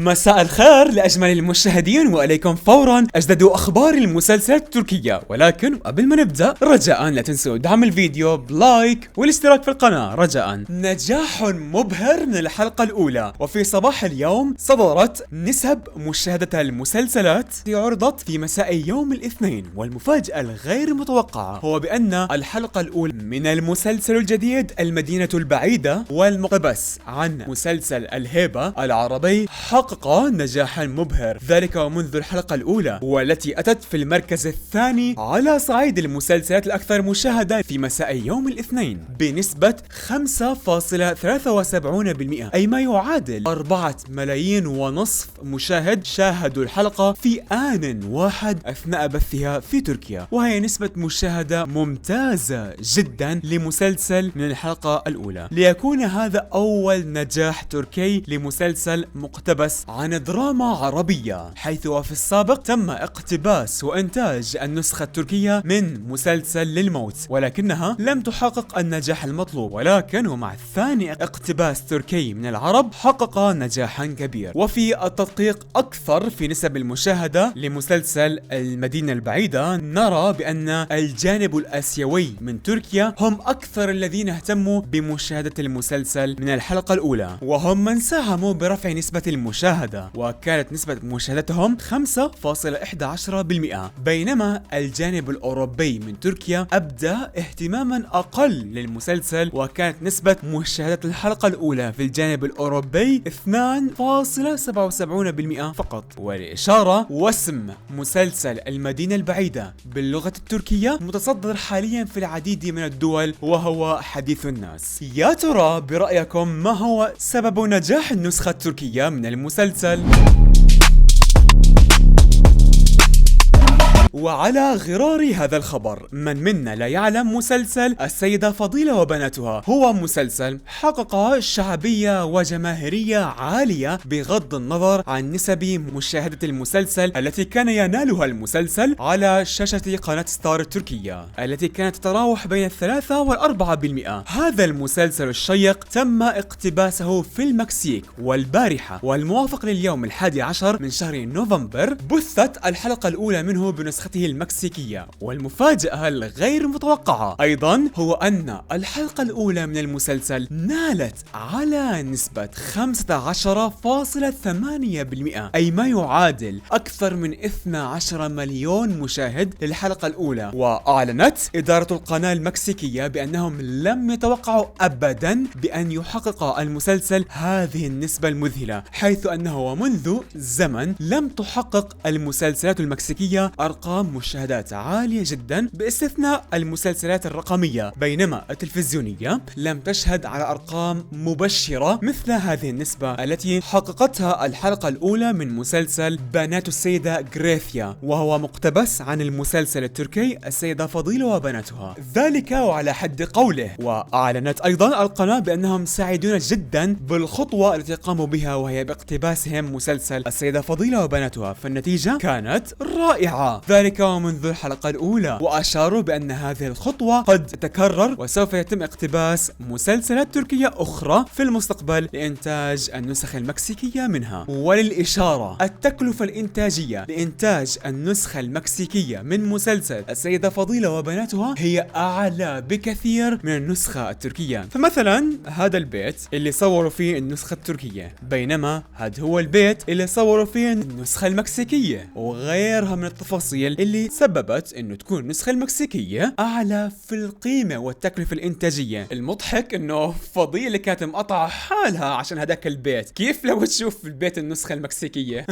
مساء الخير لأجمل المشاهدين، وإليكم فورا أجدد أخبار المسلسلات التركية. ولكن قبل ما نبدأ رجاء لا تنسوا دعم الفيديو بلايك والاشتراك في القناة رجاء. نجاح مبهر من الحلقة الأولى، وفي صباح اليوم صدرت نسب مشاهدة المسلسلات عرضت في مساء يوم الاثنين، والمفاجأة الغير متوقعة هو بأن الحلقة الأولى من المسلسل الجديد المدينة البعيدة والمقتبس عن مسلسل الهيبة العربي حقق نجاحا مبهر، ذلك ومنذ الحلقة الأولى، والتي أتت في المركز الثاني على صعيد المسلسلات الأكثر مشاهدة في مساء يوم الاثنين بنسبة 5.73%، أي ما يعادل 4.5 ملايين مشاهد شاهدوا الحلقة في آن واحد أثناء بثها في تركيا، وهي نسبة مشاهدة ممتازة جدا لمسلسل من الحلقة الأولى، ليكون هذا أول نجاح تركي لمسلسل مقتبس عن دراما عربية، حيث وفي السابق تم اقتباس وإنتاج النسخة التركية من مسلسل للموت، ولكنها لم تحقق النجاح المطلوب، ولكن ومع ثاني اقتباس تركي من العرب حقق نجاحا كبير. وفي التدقيق أكثر في نسب المشاهدة لمسلسل المدينة البعيدة، نرى بأن الجانب الآسيوي من تركيا هم أكثر الذين اهتموا بمشاهدة المسلسل من الحلقة الأولى، وهم من ساهموا برفع نسبة المشاهدة، وكانت نسبة مشاهدتهم 5.11%، بينما الجانب الأوروبي من تركيا أبدى اهتماما أقل للمسلسل، وكانت نسبة مشاهدة الحلقة الأولى في الجانب الأوروبي 2.77% فقط. ولإشارة، واسم مسلسل المدينة البعيدة باللغة التركية متصدر حاليا في العديد من الدول وهو حديث الناس. يا ترى برأيكم ما هو سبب نجاح النسخة التركية من المسلسل؟ وعلى غرار هذا الخبر، من منا لا يعلم مسلسل السيدة فضيلة وبناتها هو مسلسل حقق شعبية وجماهيرية عالية بغض النظر عن نسب مشاهدة المسلسل التي كان ينالها المسلسل على شاشة قناة ستار التركية، التي كانت تتراوح بين 3 و4%. هذا المسلسل الشيق تم اقتباسه في المكسيك والبارحة، والموافق لليوم 11 من شهر نوفمبر بثت الحلقة الأولى منه بنسخته المكسيكية. والمفاجأة الغير متوقعة أيضا هو أن الحلقة الأولى من المسلسل نالت على نسبة 15.8%، أي ما يعادل أكثر من 12 مليون مشاهد للحلقة الأولى. وأعلنت إدارة القناة المكسيكية بأنهم لم يتوقعوا أبدا بأن يحقق المسلسل هذه النسبة المذهلة، حيث أنه منذ زمن لم تحقق المسلسلات المكسيكية أرقام مشاهدات عالية جدا باستثناء المسلسلات الرقمية، بينما التلفزيونية لم تشهد على أرقام مبشرة مثل هذه النسبة التي حققتها الحلقة الأولى من مسلسل بنات السيدة غريثيا، وهو مقتبس عن المسلسل التركي السيدة فضيلة وبناتها، ذلك وعلى حد قوله. وأعلنت أيضا القناة بأنهم سعيدون جدا بالخطوة التي قاموا بها، وهي باقتباسهم مسلسل السيدة فضيلة وبناتها، فالنتيجة كانت رائعة، ذلك ومنذ الحلقة الأولى. وأشاروا بأن هذه الخطوة قد تتكرر، وسوف يتم اقتباس مسلسلات تركية أخرى في المستقبل لإنتاج النسخ المكسيكية منها. وللإشارة، التكلفة الإنتاجية لإنتاج النسخة المكسيكية من مسلسل السيدة فضيلة وبناتها هي أعلى بكثير من النسخة التركية. فمثلا هذا البيت اللي صوروا فيه النسخة التركية، بينما هذا هو البيت اللي صوروا فيه النسخة المكسيكية، وغيرها من التفاصيل اللي سببت انه تكون النسخة المكسيكية اعلى في القيمة والتكلفة الانتاجية. المضحك انه فضيلة كانت مقطعة حالها عشان هداك البيت، كيف لو تشوف البيت النسخة المكسيكية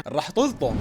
راح تلطم.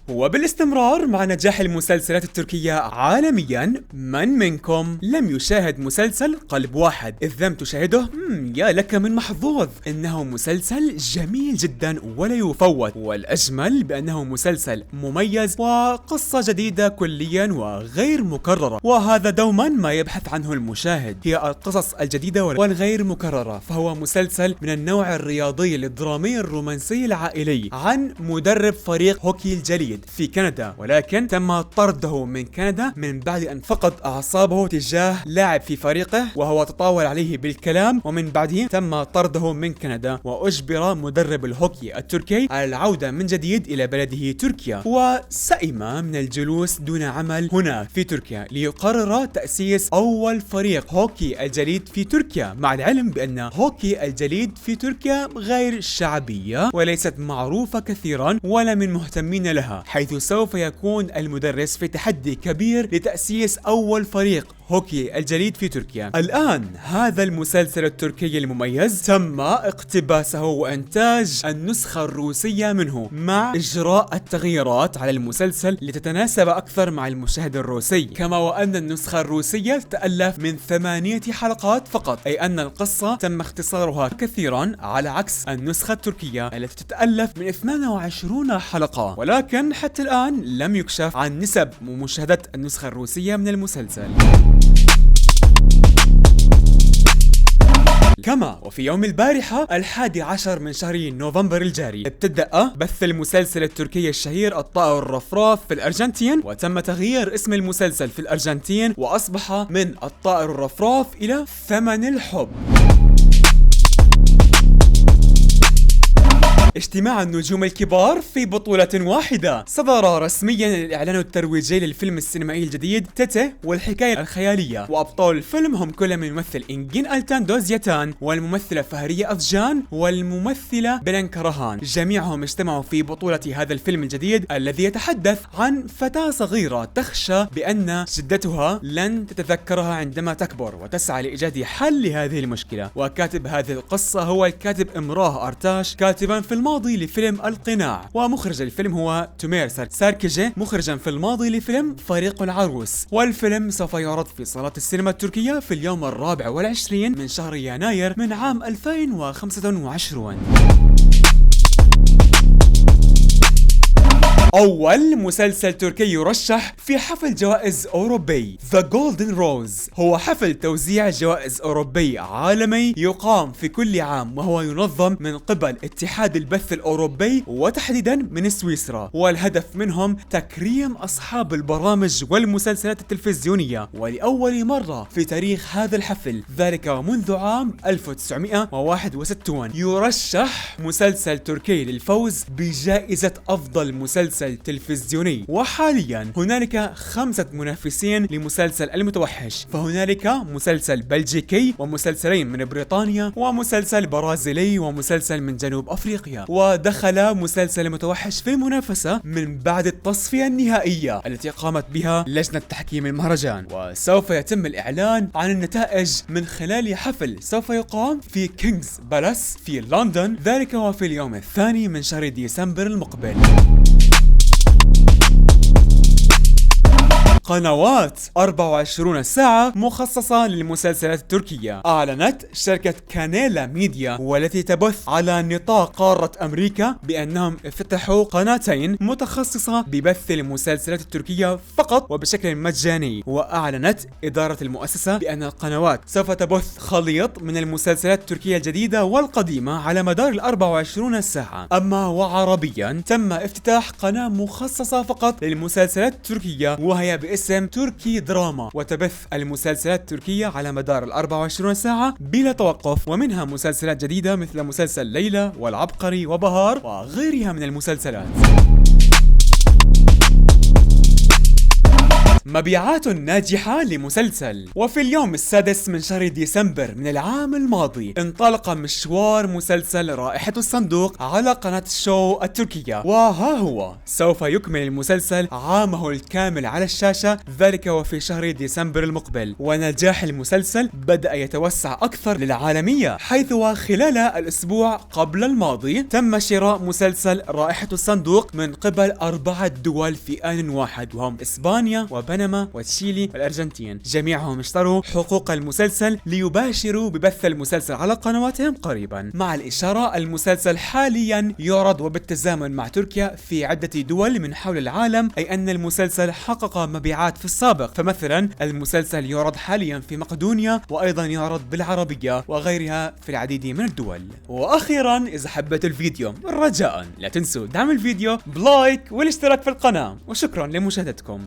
وبالاستمرار مع نجاح المسلسلات التركية عالميا، من منكم لم يشاهد مسلسل قلب واحد؟ إذ لم تشاهده يا لك من محظوظ، إنه مسلسل جميل جدا ولا يفوت، والأجمل بأنه مسلسل مميز وقصة جديدة كليا وغير مكررة، وهذا دوما ما يبحث عنه المشاهد، هي القصص الجديدة والغير مكررة. فهو مسلسل من النوع الرياضي الدرامي الرومانسي العائلي عن مدرب فريق هوكي الجليد في كندا، ولكن تم طرده من كندا من بعد أن فقد أعصابه تجاه لاعب في فريقه وهو تطاول عليه بالكلام، ومن بعده تم طرده من كندا، وأجبر مدرب الهوكي التركي على العودة من جديد إلى بلده تركيا، وسئم من الجلوس دون عمل هنا في تركيا ليقرر تأسيس أول فريق هوكي الجليد في تركيا، مع العلم بأن هوكي الجليد في تركيا غير شعبية وليست معروفة كثيرا ولا من مهتمين لها، حيث سوف يكون المدرس في تحدي كبير لتأسيس أول فريق هوكي الجليد في تركيا. الآن هذا المسلسل التركي المميز تم اقتباسه وإنتاج النسخة الروسية منه مع إجراء التغييرات على المسلسل لتتناسب أكثر مع المشاهد الروسي، كما وأن النسخة الروسية تتألف من 8 حلقات فقط، أي أن القصة تم اختصارها كثيرا على عكس النسخة التركية التي تتألف من 22 حلقة، ولكن حتى الآن لم يكشف عن نسب مشاهدة النسخة الروسية من المسلسل. كما وفي يوم البارحة 11 من شهر نوفمبر الجاري ابتدأ بث المسلسل التركي الشهير الطائر الرفراف في الأرجنتين، وتم تغيير اسم المسلسل في الأرجنتين وأصبح من الطائر الرفراف إلى ثمن الحب. اجتماع النجوم الكبار في بطولة واحدة. صدر رسميا الإعلان الترويجي للفيلم السينمائي الجديد تيتي والحكاية الخيالية، وأبطال الفيلم هم كل من الممثل إنجين ألتان دوزيتان والممثلة فهرية أفجان والممثلة بلنكا رهان، جميعهم اجتمعوا في بطولة هذا الفيلم الجديد الذي يتحدث عن فتاة صغيرة تخشى بأن جدتها لن تتذكرها عندما تكبر وتسعى لإيجاد حل لهذه المشكلة، وكاتب هذه القصة هو الكاتب إمراه أرتاش، كاتبا في الماضي لفيلم القناع، ومخرج الفيلم هو تومير ساركيجي، مخرجا في الماضي لفيلم فريق العروس. والفيلم سوف يعرض في صالات السينما التركية في اليوم 24 من شهر يناير من عام 2025. أول مسلسل تركي يرشح في حفل جوائز أوروبي The Golden Rose، هو حفل توزيع جوائز أوروبي عالمي يقام في كل عام، وهو ينظم من قبل اتحاد البث الأوروبي وتحديدا من سويسرا، والهدف منهم تكريم أصحاب البرامج والمسلسلات التلفزيونية، ولأول مرة في تاريخ هذا الحفل ذلك منذ عام 1961 يرشح مسلسل تركي للفوز بجائزة أفضل مسلسل تلفزيوني. وحاليا هنالك 5 منافسين لمسلسل المتوحش، فهنالك مسلسل بلجيكي ومسلسلين من بريطانيا ومسلسل برازيلي ومسلسل من جنوب أفريقيا، ودخل مسلسل المتوحش في المنافسة من بعد التصفية النهائية التي قامت بها لجنة تحكيم المهرجان، وسوف يتم الإعلان عن النتائج من خلال حفل سوف يقام في كينغز بالاس في لندن، ذلك وفي اليوم 2 من شهر ديسمبر المقبل. قنوات 24 ساعة مخصصة للمسلسلات التركية. أعلنت شركة كانيلا ميديا والتي تبث على نطاق قارة أمريكا بأنهم افتتحوا قناتين متخصصة ببث المسلسلات التركية فقط وبشكل مجاني. وأعلنت إدارة المؤسسة بأن القنوات سوف تبث خليط من المسلسلات التركية الجديدة والقديمة على مدار 24 ساعة. أما وعربيا تم افتتاح قناة مخصصة فقط للمسلسلات التركية وهي باسم تركي دراما، وتبث المسلسلات التركية على مدار 24 ساعة بلا توقف، ومنها مسلسلات جديدة مثل مسلسل ليلى والعبقري وبهار وغيرها من المسلسلات. مبيعات ناجحة لمسلسل. وفي اليوم 6 من شهر ديسمبر من العام الماضي انطلق مشوار مسلسل رائحة الصندوق على قناة الشو التركية، وها هو سوف يكمل المسلسل عامه الكامل على الشاشة، ذلك وفي شهر ديسمبر المقبل. ونجاح المسلسل بدأ يتوسع أكثر للعالمية، حيث وخلال الأسبوع قبل الماضي تم شراء مسلسل رائحة الصندوق من قبل 4 دول في آن واحد، وهم إسبانيا بنما وتشيلي والأرجنتين، جميعهم اشتروا حقوق المسلسل ليباشروا ببث المسلسل على قنواتهم قريبا. مع الإشارة المسلسل حاليا يعرض وبالتزامن مع تركيا في عدة دول من حول العالم، أي أن المسلسل حقق مبيعات في السابق. فمثلا المسلسل يعرض حاليا في مقدونيا، وأيضا يعرض بالعربية وغيرها في العديد من الدول. وأخيرا إذا حبيت الفيديو رجاء لا تنسوا دعم الفيديو بلايك والاشتراك في القناة، وشكرا لمشاهدتكم.